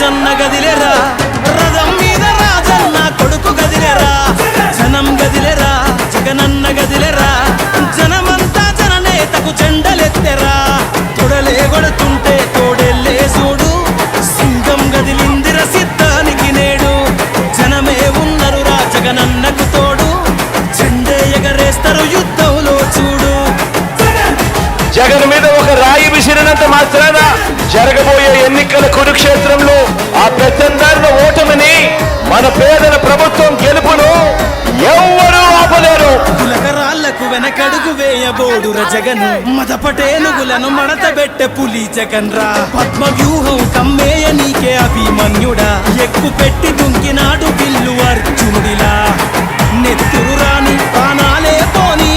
రాజన్న గదిలేరా, రథం మీద రాజన్న కొడుకు గదిలేరా, జనం గదిలేరా, జగనన్న గదిలేరా, జనమంతా జననేతకు చెండలెత్తెరా, తొడలే కొడుతుంటే తోడెల్లే చూడు, సింగం గదిలిందిర సిద్ధానికి నేడు, జనమే ఉన్నరురా జగనన్నకు తోడు, చెండే ఎగరేస్తారు యుద్ధంలో చూడు. జగన్ మీద ఒక రాయి విసిరినంత మాత్రాన జరగబోయే ఎన్నికల కురుక్షేత్రంలో ఆ పెద్దందారుల ఓటమిని, మన పేదల ప్రభుత్వం గెలుపును ఎవ్వరూ ఆపలేరు. కులకరాళ్లకు వెనకడుగు వేయబోడుర జగన్, మదపటేనుగులను మడతబెట్టె పులి జగన్ రా, పద్మ వ్యూహం కమ్మేయ నీకే అభిమన్యుడా, ఎక్కు పెట్టి దుంకినాడు బిల్లు అర్జునుడిలా, నెత్తురు రాని ప్రాణాలే పోనీ